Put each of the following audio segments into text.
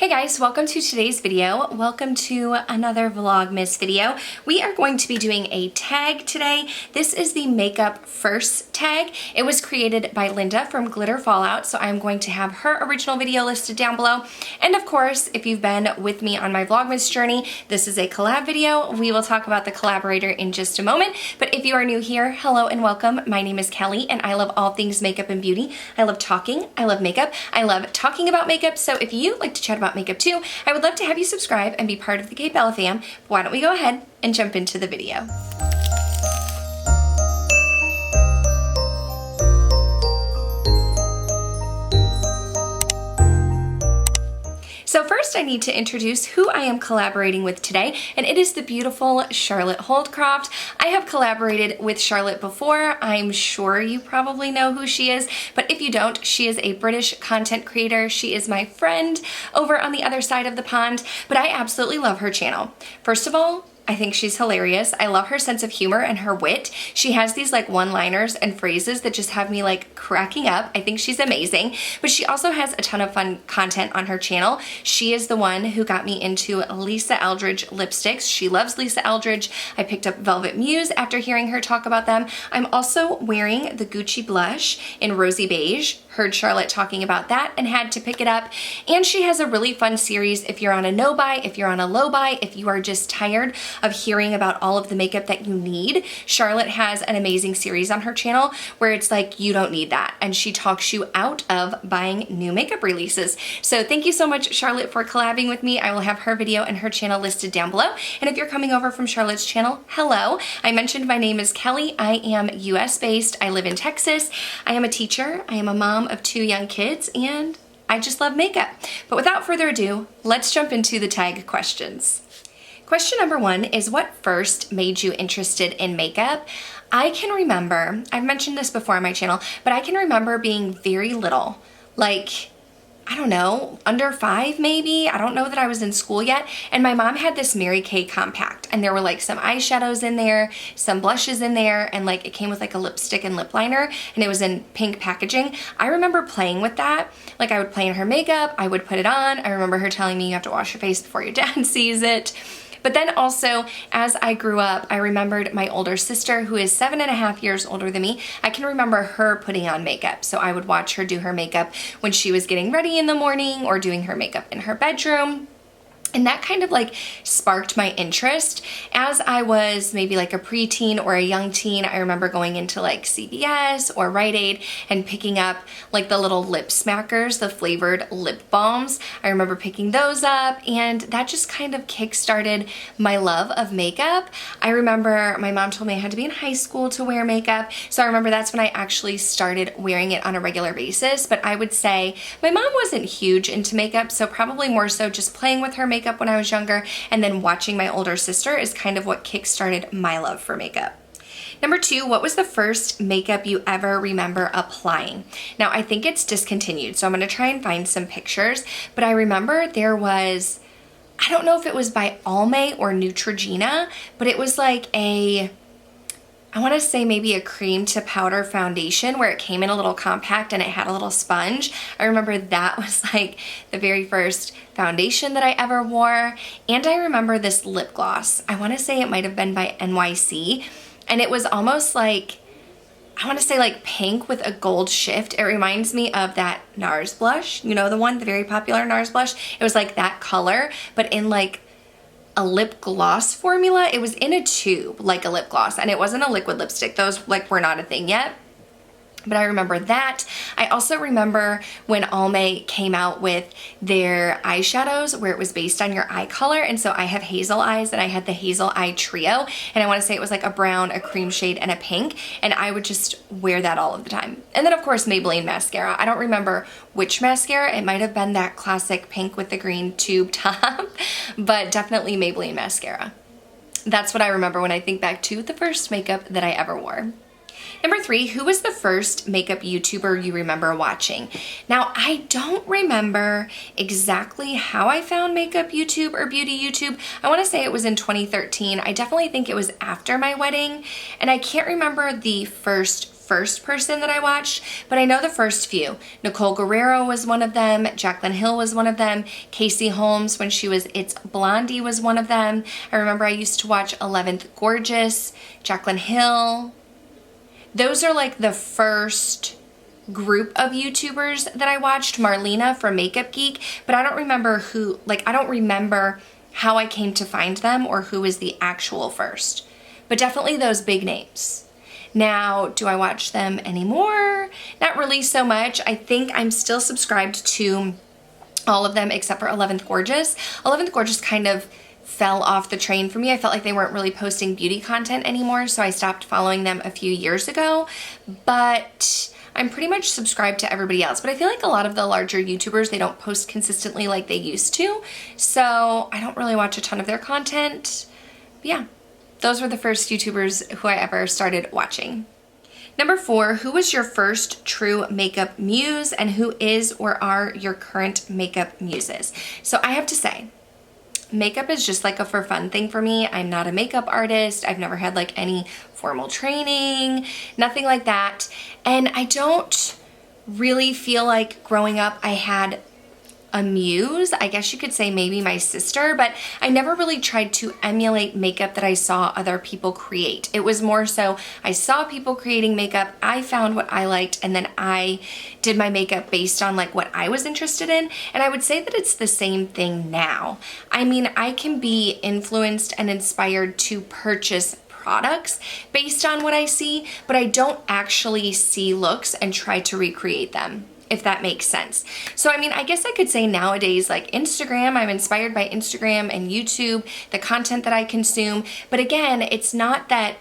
Hey guys, welcome to today's video. Welcome to another Vlogmas video. We are going to be doing a tag today. This is the Makeup First tag. It was created by Linda from Glitter Fallout, so I'm going to have her original video listed down below. And of course, if you've been with me on my Vlogmas journey, this is a collab video. We will talk about the collaborator in just a moment. But if you are new here, hello and welcome. My name is Kelly and I love all things makeup and beauty. I love talking, I love makeup, I love talking about makeup. So if you like to chat about makeup too, I would love to have you subscribe and be part of the KBeLLA fam. But why don't we go ahead and jump into the video. So first I need to introduce who I am collaborating with today, and it is the beautiful Charlotte Holdcroft. I have collaborated with Charlotte before. I'm sure you probably know who she is, but if you don't, she is a British content creator. She is my friend over on the other side of the pond, but I absolutely love her channel. First of all, I think she's hilarious. I love her sense of humor and her wit. She has these like one-liners and phrases that just have me like cracking up. I think she's amazing, but she also has a ton of fun content on her channel. She is the one who got me into Lisa Eldridge lipsticks. She loves Lisa Eldridge. I picked up Velvet Muse after hearing her talk about them. I'm also wearing the Gucci blush in Rosy Beige. Heard Charlotte talking about that and had to pick it up. And she has a really fun series if you're on a no buy, if you're on a low buy, if you are just tired of hearing about all of the makeup that you need. Charlotte has an amazing series on her channel where it's like, you don't need that. And she talks you out of buying new makeup releases. So thank you so much, Charlotte, for collabing with me. I will have her video and her channel listed down below. And if you're coming over from Charlotte's channel, hello. I mentioned my name is Kelly. I am US based. I live in Texas. I am a teacher. I am a mom of 2 young kids, and I just love makeup. But without further ado, let's jump into the tag questions. Question number 1 is, what first made you interested in makeup? I can remember, I've mentioned this before on my channel, but I can remember being very little, like, I don't know, under 5 maybe. I don't know that I was in school yet. And my mom had this Mary Kay compact, and there were like some eyeshadows in there, some blushes in there, and like it came with like a lipstick and lip liner, and it was in pink packaging. I remember playing with that. Like I would play in her makeup, I would put it on. I remember her telling me you have to wash your face before your dad sees it. But then also, as I grew up, I remembered my older sister, who is 7.5 years older than me. I can remember her putting on makeup. So I would watch her do her makeup when she was getting ready in the morning or doing her makeup in her bedroom. And that kind of like sparked my interest. As I was maybe like a preteen or a young teen, I remember going into like CVS or Rite Aid and picking up like the little lip smackers, the flavored lip balms. I remember picking those up, and that just kind of kick-started my love of makeup. I remember my mom told me I had to be in high school to wear makeup. So I remember that's when I actually started wearing it on a regular basis. But I would say my mom wasn't huge into makeup, so probably more so just playing with her makeup when I was younger, and then watching my older sister is kind of what kick-started my love for makeup. Number 2, what was the first makeup you ever remember applying? Now, I think it's discontinued, so I'm going to try and find some pictures, but I remember there was, I don't know if it was by Almay or Neutrogena, but it was like a, I want to say maybe a cream to powder foundation where it came in a little compact and it had a little sponge. I remember that was like the very first foundation that I ever wore. And I remember this lip gloss. I want to say it might have been by NYC, and it was almost like, I want to say like pink with a gold shift. It reminds me of that NARS blush, you know, the one, the very popular NARS blush. It was like that color, but in like a lip gloss formula. It was in a tube, like a lip gloss, and it wasn't a liquid lipstick. Those like were not a thing yet. But I remember that. I also remember when Almay came out with their eyeshadows where it was based on your eye color. And so I have hazel eyes, and I had the hazel eye trio. And I want to say it was like a brown, a cream shade, and a pink. And I would just wear that all of the time. And then of course Maybelline mascara. I don't remember which mascara. It might have been that classic pink with the green tube top, but definitely Maybelline mascara. That's what I remember when I think back to the first makeup that I ever wore. Number 3, who was the first makeup YouTuber you remember watching? Now, I don't remember exactly how I found makeup YouTube or beauty YouTube. I want to say it was in 2013. I definitely think it was after my wedding, and I can't remember the first first person that I watched, but I know the first few. Nicole Guerrero was one of them. Jaclyn Hill was one of them. Casey Holmes, when she was It's Blondie, was one of them. I remember I used to watch 11th Gorgeous, Jaclyn Hill. Those are like the first group of YouTubers that I watched. Marlena from Makeup Geek, but I don't remember who, like I don't remember how I came to find them or who was the actual first, but definitely those big names. Now, do I watch them anymore? Not really so much. I think I'm still subscribed to all of them except for 11th Gorgeous. 11th Gorgeous kind of fell off the train for me. I felt like they weren't really posting beauty content anymore, so I stopped following them a few years ago, but I'm pretty much subscribed to everybody else. But I feel like a lot of the larger YouTubers, they don't post consistently like they used to, so I don't really watch a ton of their content. But yeah, those were the first YouTubers who I ever started watching. Number 4, who was your first true makeup muse, and who is or are your current makeup muses? So I have to say, makeup is just like a for fun thing for me. I'm not a makeup artist. I've never had like any formal training, nothing like that. And I don't really feel like growing up I had a muse. I guess you could say maybe my sister, but I never really tried to emulate makeup that I saw other people create. It was more so I saw people creating makeup, I found what I liked, and then I did my makeup based on like what I was interested in. And I would say that it's the same thing now. I mean, I can be influenced and inspired to purchase products based on what I see, but I don't actually see looks and try to recreate them, if that makes sense. So I mean, I guess I could say nowadays, like Instagram, I'm inspired by Instagram and YouTube, the content that I consume. But again, it's not that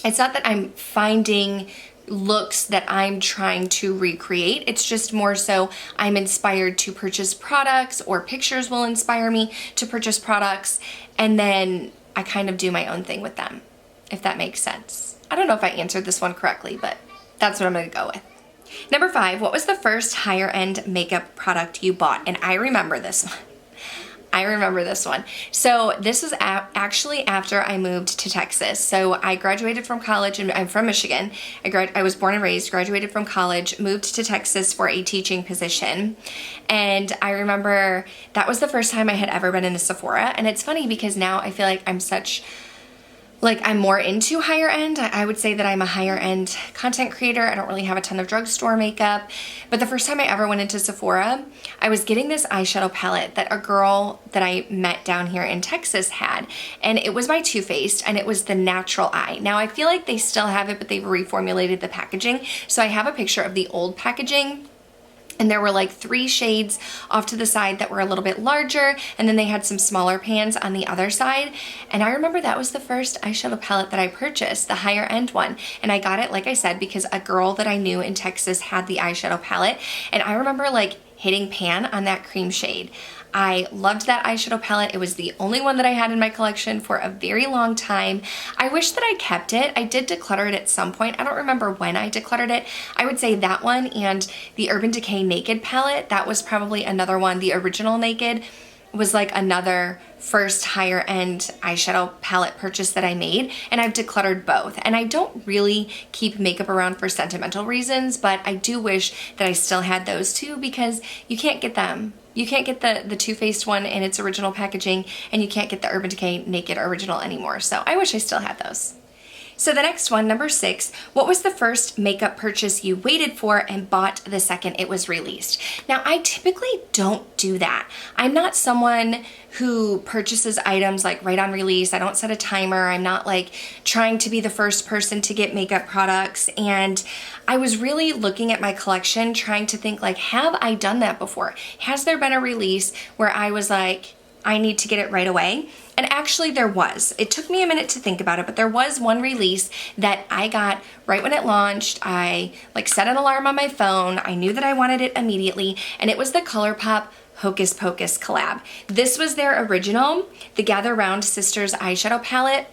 I'm finding looks that I'm trying to recreate. It's just more so I'm inspired to purchase products, or pictures will inspire me to purchase products, and then I kind of do my own thing with them, if that makes sense. I don't know if I answered this one correctly, but that's what I'm gonna go with. Number 5, what was the first higher end makeup product you bought? And I remember this one. So this was actually after I moved to Texas. So I graduated from college, and I'm from Michigan. I was born and raised, graduated from college, moved to Texas for a teaching position. And I remember that was the first time I had ever been in a Sephora. And it's funny because now I feel like I'm more into higher end. I would say that I'm a higher end content creator. I don't really have a ton of drugstore makeup. But the first time I ever went into Sephora, I was getting this eyeshadow palette that a girl that I met down here in Texas had. And it was by Too Faced, and it was the Natural Eye. Now I feel like they still have it, but they've reformulated the packaging. So I have a picture of the old packaging. And there were like 3 shades off to the side that were a little bit larger, and then they had some smaller pans on the other side. And I remember that was the first eyeshadow palette that I purchased, the higher end one. And I got it, like I said, because a girl that I knew in Texas had the eyeshadow palette. And I remember like hitting pan on that cream shade. I loved that eyeshadow palette. It was the only one that I had in my collection for a very long time. I wish that I kept it. I did declutter it at some point. I don't remember when I decluttered it. I would say that one and the Urban Decay Naked palette, that was probably another one. The original Naked was like another first higher end eyeshadow palette purchase that I made, and I've decluttered both. And I don't really keep makeup around for sentimental reasons, but I do wish that I still had those too, because you can't get them. You can't get the Too Faced one in its original packaging, and you can't get the Urban Decay Naked original anymore. So I wish I still had those. So the next one, number 6, what was the first makeup purchase you waited for and bought the second it was released? Now, I typically don't do that. I'm not someone who purchases items like right on release. I don't set a timer. I'm not like trying to be the first person to get makeup products. And I was really looking at my collection, trying to think like, have I done that before? Has there been a release where I was like, I need to get it right away? And actually there was. It took me a minute to think about it, but there was one release that I got right when it launched. I like set an alarm on my phone. I knew that I wanted it immediately, and it was the ColourPop Hocus Pocus collab. This was their original, the Gather Round Sisters eyeshadow palette.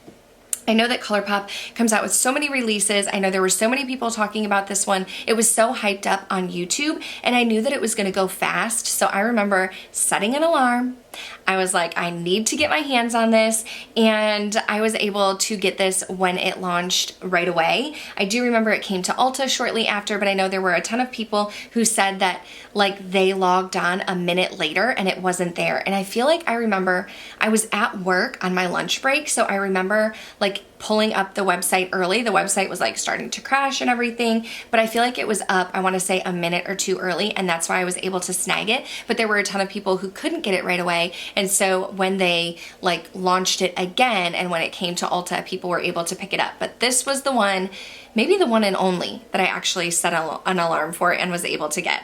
I know that ColourPop comes out with so many releases. I know there were so many people talking about this one. It was so hyped up on YouTube, and I knew that it was gonna go fast. So I remember setting an alarm. I was like, I need to get my hands on this, and I was able to get this when it launched right away. I do remember it came to Ulta shortly after, but I know there were a ton of people who said that like they logged on a minute later and it wasn't there. And I feel like I remember I was at work on my lunch break, so I remember like pulling up the website early. The website was like starting to crash and everything, but I feel like it was up, I want to say a minute or two early, and that's why I was able to snag it. But there were a ton of people who couldn't get it right away, and so when they like launched it again and when it came to Ulta, people were able to pick it up. But this was the one, maybe the one and only, that I actually set an alarm for and was able to get.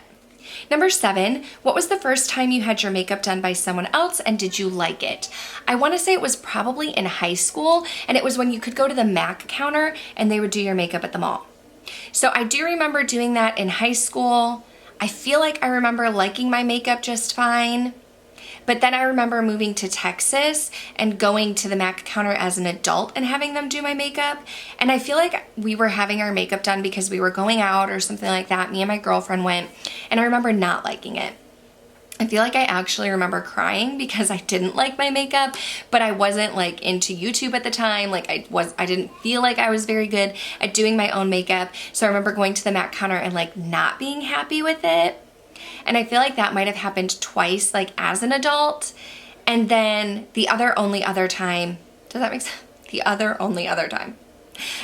Number 7, what was the first time you had your makeup done by someone else and did you like it? I want to say it was probably in high school, and it was when you could go to the MAC counter and they would do your makeup at the mall. So I do remember doing that in high school. I feel like I remember liking my makeup just fine. But then I remember moving to Texas and going to the MAC counter as an adult and having them do my makeup. And I feel like we were having our makeup done because we were going out or something like that. Me and my girlfriend went, and I remember not liking it. I feel like I actually remember crying because I didn't like my makeup, but I wasn't like into YouTube at the time. Like I didn't feel like I was very good at doing my own makeup. So I remember going to the MAC counter and like not being happy with it. And I feel like that might have happened twice, like as an adult. And then the only other time, does that make sense? The only other time.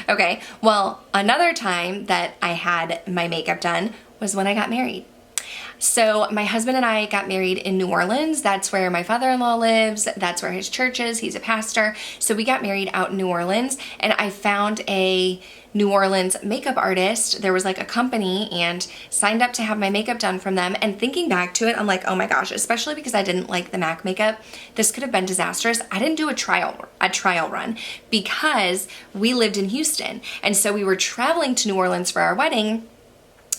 Okay, well, another time that I had my makeup done was when I got married. So my husband and I got married in New Orleans. That's where my father-in-law lives. That's where his church is. He's a pastor. So we got married out in New Orleans, and I found a New Orleans makeup artist. There was like a company, and signed up to have my makeup done from them. And thinking back to it, I'm like, oh my gosh, especially because I didn't like the MAC makeup, this could have been disastrous. I didn't do a trial run because we lived in Houston. And so we were traveling to New Orleans for our wedding.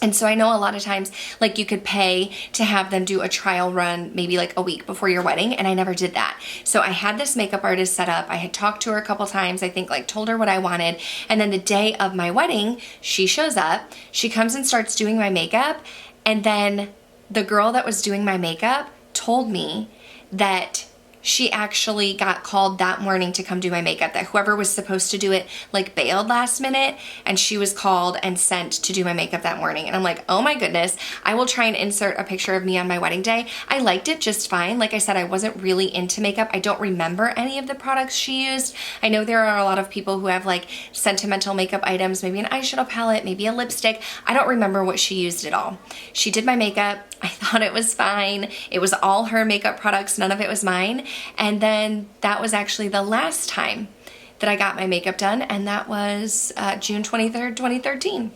And so I know a lot of times, like you could pay to have them do a trial run maybe like a week before your wedding, and I never did that. So I had this makeup artist set up. I had talked to her a couple times, I think like told her what I wanted. And then the day of my wedding, she shows up, she comes and starts doing my makeup. And then the girl that was doing my makeup told me that she actually got called that morning to come do my makeup, that whoever was supposed to do it like bailed last minute, and she was called and sent to do my makeup that morning. And I'm like, oh my goodness. I will try and insert a picture of me on my wedding day. I liked it just fine. Like I said, I wasn't really into makeup. I don't remember any of the products she used. I know there are a lot of people who have like sentimental makeup items, maybe an eyeshadow palette, maybe a lipstick. I don't remember what she used at all. She did my makeup. I thought it was fine. It was all her makeup products. None of it was mine. And then that was actually the last time that I got my makeup done, and that was June 23rd, 2013.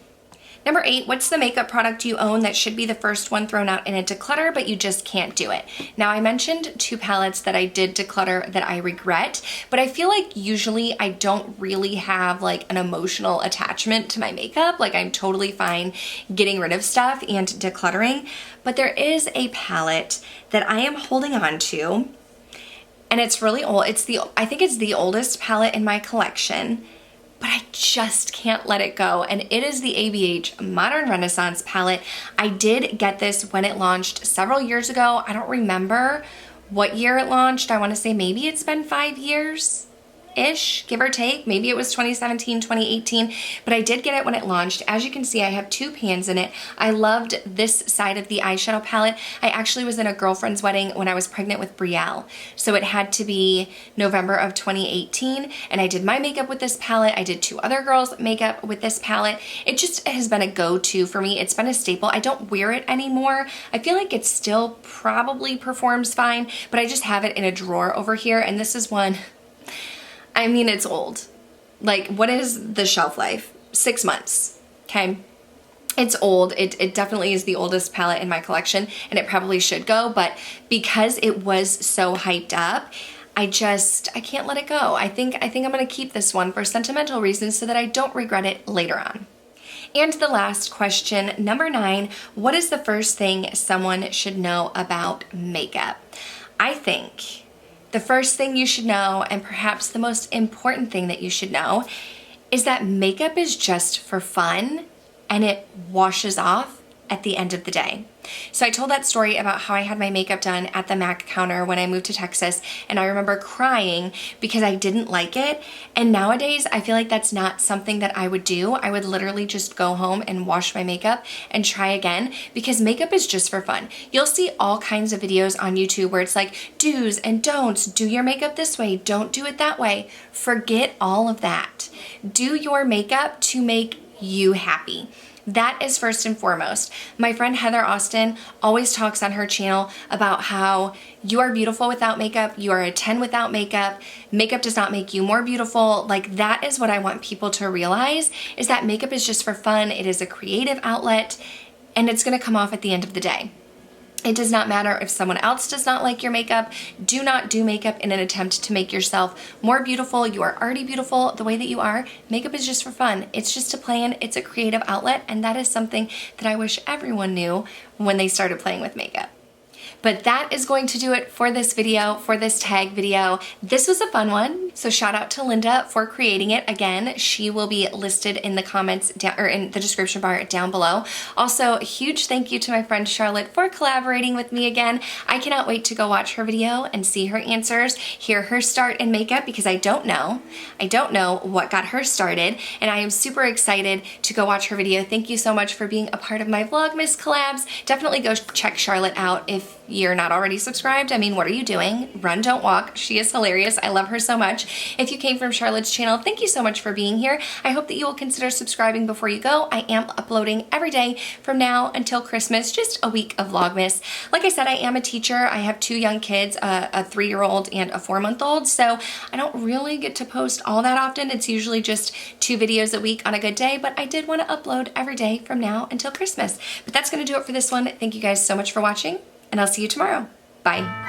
Number 8, what's the makeup product you own that should be the first one thrown out in a declutter, but you just can't do it? Now, I mentioned 2 palettes that I did declutter that I regret, but I feel like usually I don't really have like an emotional attachment to my makeup. Like I'm totally fine getting rid of stuff and decluttering, but there is a palette that I am holding on to. And it's really old. I think it's the oldest palette in my collection, but I just can't let it go. And it is the ABH Modern Renaissance palette. I did get this when it launched several years ago. I don't remember what year it launched. I want to say maybe it's been 5 years. Ish, give or take. Maybe it was 2017, 2018, but I did get it when it launched. As you can see, I have 2 pans in it. I loved this side of the eyeshadow palette. I actually was in a girlfriend's wedding when I was pregnant with Brielle, so it had to be November of 2018, and I did my makeup with this palette. I did 2 other girls' makeup with this palette. It just has been a go-to for me. It's been a staple. I don't wear it anymore. I feel like it still probably performs fine, but I just have it in a drawer over here, and this is one, I mean, it's old. Like, what is the shelf life? 6 months, okay? It's old. It definitely is the oldest palette in my collection, and it probably should go, but because it was so hyped up, I can't let it go. I think I'm gonna keep this one for sentimental reasons so that I don't regret it later on. And the last question, number 9, what is the first thing someone should know about makeup? I think the first thing you should know, and perhaps the most important thing that you should know, is that makeup is just for fun and it washes off at the end of the day. So I told that story about how I had my makeup done at the MAC counter when I moved to Texas, and I remember crying because I didn't like it. And nowadays I feel like that's not something that I would do. I would literally just go home and wash my makeup and try again, because makeup is just for fun. You'll see all kinds of videos on YouTube where it's like do's and don'ts. Do your makeup this way, don't do it that way. Forget all of that. Do your makeup to make you happy. That is first and foremost. My friend Heather Austin always talks on her channel about how you are beautiful without makeup, you are a 10 without makeup, makeup does not make you more beautiful. Like, that is what I want people to realize, is that makeup is just for fun, it is a creative outlet, and it's gonna come off at the end of the day. It does not matter if someone else does not like your makeup. Do not do makeup in an attempt to make yourself more beautiful. You are already beautiful the way that you are. Makeup is just for fun. It's just a plan. It's a creative outlet, and that is something that I wish everyone knew when they started playing with makeup. But that is going to do it for this video, for this tag video. This was a fun one, so shout out to Linda for creating it. Again, she will be listed in the comments down, or in the description bar down below. Also, a huge thank you to my friend Charlotte for collaborating with me again. I cannot wait to go watch her video and see her answers, hear her start in makeup, because I don't know what got her started, and I am super excited to go watch her video. Thank you so much for being a part of my Vlogmas collabs. Definitely go check Charlotte out if you're not already subscribed. I mean, what are you doing? Run, don't walk. She is hilarious. I love her so much. If you came from Charlotte's channel, thank you so much for being here. I hope that you will consider subscribing before you go. I am uploading every day from now until Christmas, just a week of Vlogmas. Like I said, I am a teacher. I have 2 young kids, a 3-year-old and a 4-month-old, so I don't really get to post all that often. It's usually just 2 videos a week on a good day, but I did want to upload every day from now until Christmas. But that's going to do it for this one. Thank you guys so much for watching, and I'll see you tomorrow. Bye.